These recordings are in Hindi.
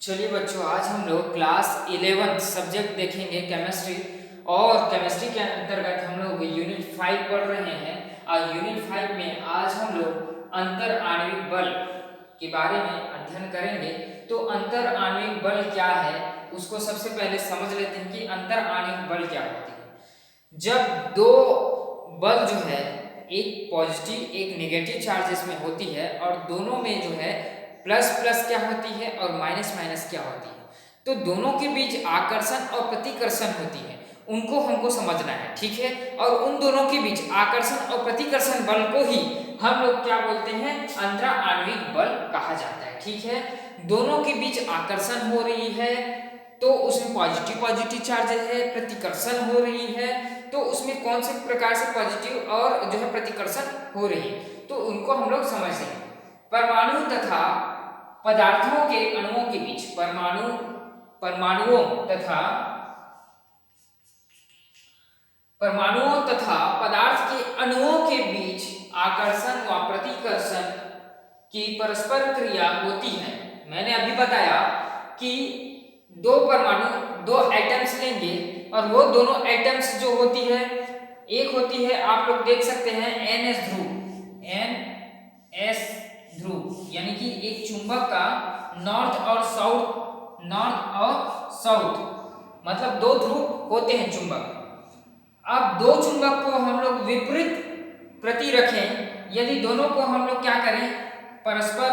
चलिए बच्चों, आज हम लोग क्लास 11 सब्जेक्ट देखेंगे केमिस्ट्री। और केमिस्ट्री के अंतर्गत हम लोग यूनिट 5 पढ़ रहे हैं। और यूनिट 5 में आज हम लोग अंतर आणविक बल के बारे में अध्ययन करेंगे। तो अंतर आणविक बल क्या है उसको सबसे पहले समझ लेते हैं कि अंतर आणविक बल क्या होती है। जब दो बल जो है, एक पॉजिटिव एक नेगेटिव चार्जेस में होती है और दोनों में जो है प्लस प्लस क्या होती है और माइनस माइनस क्या होती है, तो दोनों के बीच आकर्षण और प्रतिकर्षण होती है, उनको हमको समझना है। ठीक है। और उन दोनों के बीच आकर्षण और प्रतिकर्षण बल को ही हम लोग क्या बोलते हैं, अंतरा आणविक बल कहा जाता है। ठीक है। दोनों के बीच आकर्षण हो रही है तो उसमें पॉजिटिव पॉजिटिव चार्ज है, प्रतिकर्षण हो रही है तो उसमें कौन से प्रकार से पॉजिटिव और जो है प्रतिकर्षण हो रही है, तो उनको हम लोग समझते हैं। परमाणु तथा पदार्थों के अणुओं के बीच परमाणुओं तथा पदार्थ के अणुओं के बीच आकर्षण व प्रतिकर्षण की परस्पर क्रिया होती है। मैंने अभी बताया कि दो परमाणु दो एटम्स लेंगे और वो दोनों एटम्स जो होती है, एक होती है आप लोग देख सकते हैं NS ध्रुव, यानी कि एक चुंबक का नॉर्थ और साउथ मतलब दो ध्रुव होते हैं चुंबक। अब दो चुंबक को हम लोग विपरीत प्रति रखें, यदि दोनों को हम लोग क्या करें, परस्पर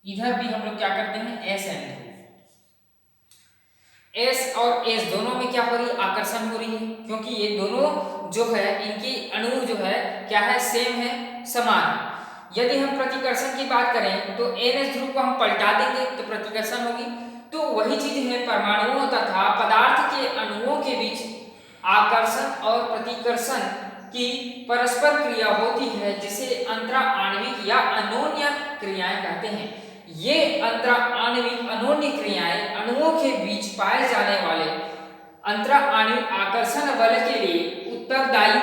इधर भी हम लोग क्या करते हैं S और S दोनों में क्या हो रही है, आकर्षण हो रही है, क्योंकि ये दोनों जो है इनकी अणु जो है क्या है, सेम है, समान है। यदि हम प्रतिकर्षण की बात करें तो NS ध्रुव को हम पलटा देंगे तो प्रतिकर्षण होगी। तो वही चीज है, परमाणुओं तथा पदार्थ के अणुओं के बीच आकर्षण और प्रतिकर्षण की परस्पर क्रिया होती है, जिसे अंतरा आणविक या अनोन्य क्रियाएं कहते हैं। ये अंतरा आणविक अनोन्य क्रियाएं अणुओं के बीच पाए जाने वाले अंतरा आणविक आकर्षण बल के लिए उत्तरदायी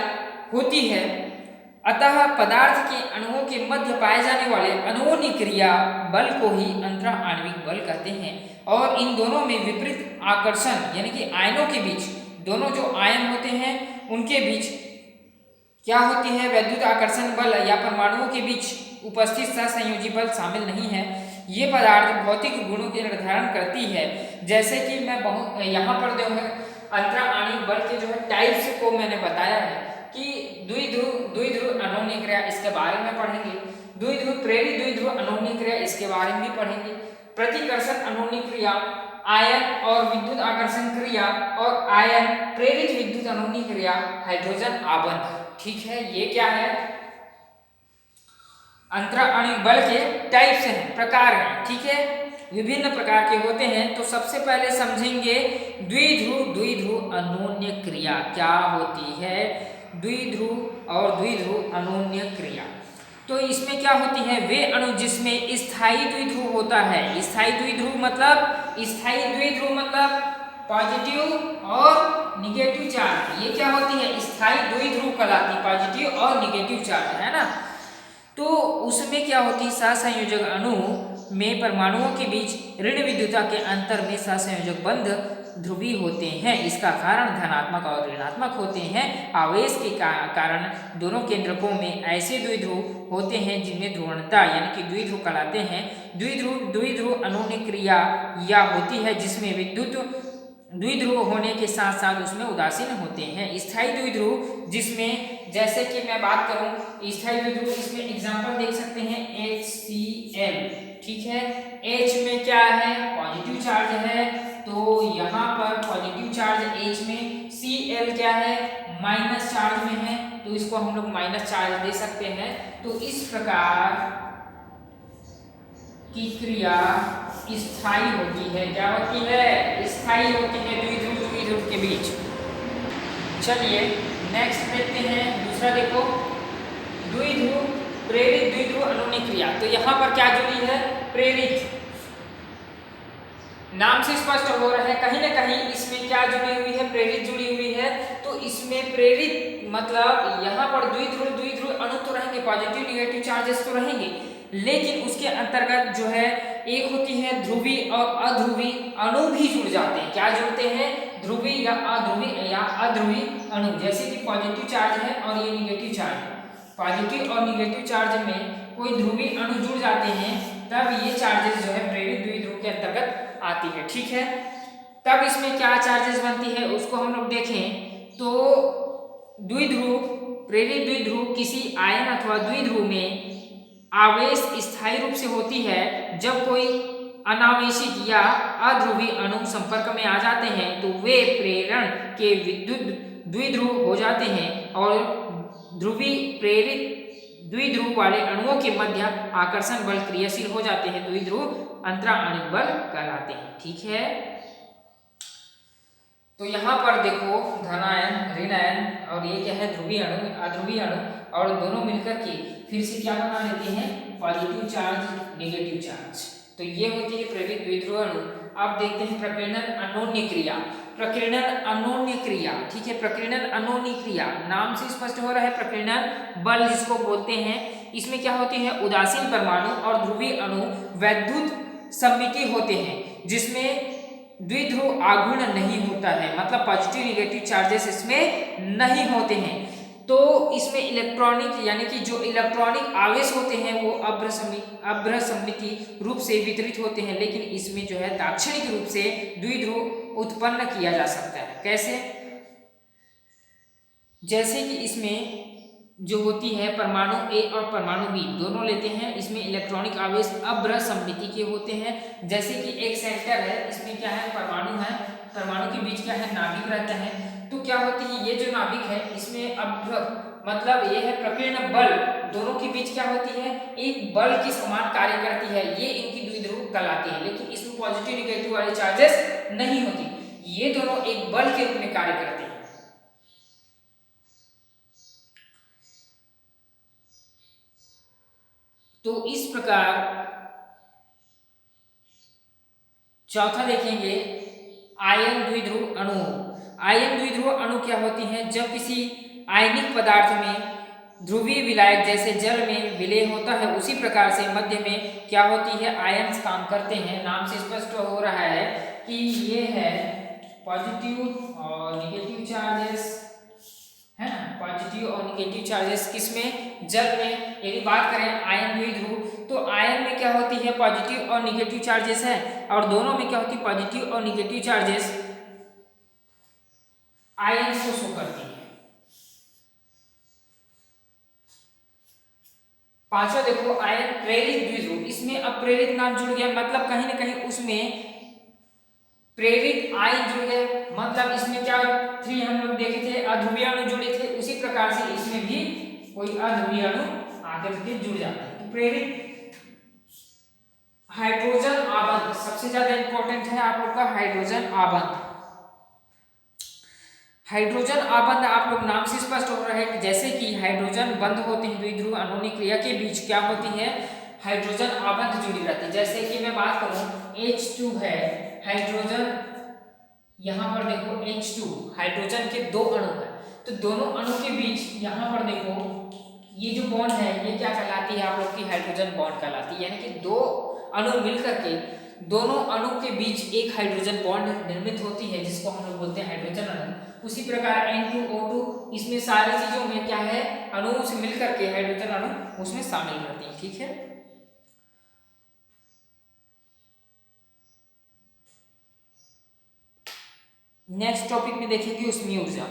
होती है। अतः पदार्थ के अणुओं के मध्य पाए जाने वाले अनोन्य क्रिया बल को ही अंतरा आणविक बल कहते हैं। और इन दोनों में विपरीत आकर्षण यानी कि आयनों के बीच, दोनों जो आयन होते हैं उनके बीच क्या होती है, वैद्युत आकर्षण बल या परमाणुओं के बीच उपस्थित सहसंयोजी बल शामिल नहीं है। ये पदार्थ भौतिक गुणों के निर्धारण करती है। जैसे कि मैं यहाँ पर जो है अंतरा आणविक बल के जो है टाइप्स को मैंने बताया है कि द्विध्रुव अनोन्य क्रिया, इसके बारे में पढ़ेंगे। द्विध्रुव प्रेरित द्विध्रुव अनोन्य क्रिया, इसके बारे में भी पढ़ेंगे। प्रतिकर्षण अनोन्य क्रिया, आयन और विद्युत आकर्षण क्रिया और आयन प्रेरित विद्युत अनोन्य क्रिया, हाइड्रोजन आबंध। ठीक है, ये क्या है, अंतरा आणविक बल के टाइप्स हैं, प्रकार हैं। ठीक है, विभिन्न प्रकार के होते हैं। तो सबसे पहले समझेंगे द्विध्रुव अनोन्य क्रिया क्या होती है। द्विध्रुव और द्विध्रुव अनोन्य क्रिया, तो इसमें क्या होती है, वे अणु जिसमें स्थायी द्विध्रुव होता है। स्थायी द्विध्रुव मतलब पॉजिटिव और निगेटिव चार्ज, ये क्या होती है, स्थायी द्विध्रुव कहलाती है, पॉजिटिव और निगेटिव चार्ज, है ना। तो उसमें क्या होती है, सहसंयोजक अणु में परमाणुओं के बीच ऋण विद्युता के अंतर में सहसंयोजक बंध ध्रुवीय होते हैं। इसका कारण धनात्मक और ऋणात्मक होते हैं। आवेश के कारण दोनों केंद्रकों में ऐसे द्विध्रुव होते हैं जिनमें ध्रुवणता यानी कि द्विध्रुव कहलाते हैं। द्विध्रुव अनोन्य क्रिया या होती है जिसमें विद्युत द्विध्रुव होने के साथ साथ उसमें उदासीन होते हैं। स्थायी द्विध्रुव जिसमें, जैसे कि मैं बात करूं स्थायी द्विध्रुव, इसमें एग्जांपल देख सकते हैं HCl। ठीक है, H में क्या है, पॉजिटिव चार्ज है, तो यहाँ पर पॉजिटिव चार्ज H में, Cl क्या है, माइनस चार्ज में है, तो इसको हम लोग माइनस चार्ज दे सकते हैं। तो इस प्रकार की क्रिया स्थायी होती है। क्या होती है, स्थायी होती है द्विध्रुव के बीच। चलिए नेक्स्ट देखते हैं, दूसरा देखो, द्विध्रुव प्रेरित द्विध्रुव अनोन्य क्रिया। तो यहाँ पर क्या जुड़ी है, प्रेरित, नाम से स्पष्ट हो रहा है, कहीं ना कहीं इसमें क्या जुड़ी हुई है, प्रेरित जुड़ी हुई है। तो इसमें प्रेरित मतलब यहाँ पर द्विध्रुव अणु तो रहेंगे, पॉजिटिव निगेटिव चार्जेस तो रहेंगे, लेकिन उसके अंतर्गत जो है एक होती है ध्रुवी और अध्रुवी अणु भी जुड़ जाते हैं। क्या जुड़ते हैं? ध्रुवी या अध्रुवी अणु। जैसे कि पॉजिटिव चार्ज है और ये निगेटिव चार्ज है, पॉजिटिव और निगेटिव चार्ज में कोई ध्रुवी अणु जुड़ जाते हैं, तब ये चार्जेस जो है प्रेरित द्विध्रुव के अंतर्गत आती है। ठीक है, तब इसमें क्या चार्जेस बनती है उसको हम लोग देखें तो द्विध्रुव, प्रेरित द्विध्रुव किसी आयन अथवा द्विध्रुव में आवेश स्थायी रूप से होती है। जब कोई अनावेशित या अध्रुवी अणु संपर्क में आ जाते हैं तो वे प्रेरण के विद्युत द्विध्रुव हो जाते हैं और ध्रुवी प्रेरित द्विध्रुव वाले अणुओं के मध्य आकर्षण बल क्रियाशील हो जाते हैं, द्विध्रुव अंतराणिक बल कहलाते हैं। ठीक है, तो यहाँ पर देखो धनायन, ऋणायन और ये क्या है ध्रुवीय अणु, अध्रुवीय अणु, और दोनों मिलकर के फिर से क्या बना लेते हैं? Positive charge, negative charge. तो ये होती है प्रेरित द्विध्रुव अणु। अब देखते हैं प्रकीर्णन अनोन्य क्रिया। प्रकीर्णन अनोन्य क्रिया, ठीक है, प्रकीर्णन अनोन्य क्रिया नाम से स्पष्ट हो रहा है। प्रकीर्णन बल जिसको बोलते हैं, इसमें क्या होती है? उदासीन परमाणु और ध्रुवीय अणु वैद्युत सममिति होते हैं, जिसमें द्विध्रुव आघूर्ण नहीं होता है, मतलब पॉजिटिव निगेटिव चार्जेस इसमें नहीं होते हैं। तो इसमें इलेक्ट्रॉनिक यानी कि जो इलेक्ट्रॉनिक आवेश होते हैं वो अभ्रसम्मिति रूप से वितरित होते हैं, लेकिन इसमें जो है दाक्षिणिक रूप से द्विध्रुव उत्पन्न किया जा सकता है। कैसे? जैसे कि इसमें जो होती है परमाणु ए और परमाणु बी दोनों लेते हैं, इसमें इलेक्ट्रॉनिक आवेश अभ्रसम्मिति के होते हैं। जैसे कि एक सेंटर है, इसमें क्या है? परमाणु है, परमाणु के बीच क्या है? नाभिक रहता है। तो क्या होती है? ये जो नाभिक है इसमें मतलब ये है प्रकीर्णन बल, दोनों के बीच क्या होती है? एक बल के समान कार्य करती है, ये इनकी द्विध्रुव कहलाती है। लेकिन इसमें पॉजिटिव निगेटिव वाली चार्जेस नहीं होती, ये दोनों एक बल के रूप में कार्य करते हैं। तो इस प्रकार चौथा देखेंगे आयन द्विध्रुव अणु। आयन द्विध्रुव अणु क्या होती हैं? जब किसी आयनिक पदार्थ में ध्रुवीय विलायक जैसे जल में विलय होता है, उसी प्रकार से मध्य में क्या होती है? आयन्स काम करते हैं। नाम से स्पष्ट हो रहा है कि ये है पॉजिटिव और निगेटिव चार्जेस, है ना, पॉजिटिव और निगेटिव चार्जेस किसमें? जल में। यदि बात करें आयन द्विध्रुव, तो आयन में क्या होती है? पॉजिटिव और निगेटिव चार्जेस है, और दोनों में क्या होती है? पॉजिटिव और निगेटिव चार्जेस आयन को शो करती है। पांचवा देखो आयन प्रेरित द्विध्रुव, इसमें अब प्रेरित नाम जुड़ गया, मतलब कहीं ना कहीं उसमें प्रेरित आयन जुड़ गए, मतलब इसमें क्या 3 हम लोग देखे थे अध्रुवीय अणु जुड़े थे, उसी प्रकार से इसमें भी कोई अध्रुवीय अणु आकर के जुड़ जाते हैं। तो प्रेरित हाइड्रोजन आबंध सबसे ज्यादा इंपॉर्टेंट है आप लोग का हाइड्रोजन आबंध। हाइड्रोजन आबंध आप लोग नाम से स्पष्ट हो रहा है कि जैसे कि हाइड्रोजन बंध होते हैं द्विध्रुव अनोन्य क्रिया के बीच, क्या होती है? हाइड्रोजन आबंध जुड़ी रहती है। जैसे कि मैं बात करूं H2 है, हाइड्रोजन यहाँ पर देखो H2, हाइड्रोजन के 2 अणु है, तो दोनों अणु के बीच यहाँ पर देखो ये जो बॉन्ड है ये क्या कहलाती है आप लोग की? हाइड्रोजन बॉन्ड कहलाती है। यानी कि 2 अणु मिलकर के दोनों अणु के बीच एक हाइड्रोजन बॉन्ड निर्मित होती है, जिसको हम लोग बोलते हैं हाइड्रोजन अणु। उसी प्रकार N2O2, इसमें सारी चीजों में क्या है? अणुओं से मिलकर के हाइड्रोजन अणु उसमें शामिल रहती है। ठीक है, नेक्स्ट टॉपिक में देखेंगे उष्मीय ऊर्जा।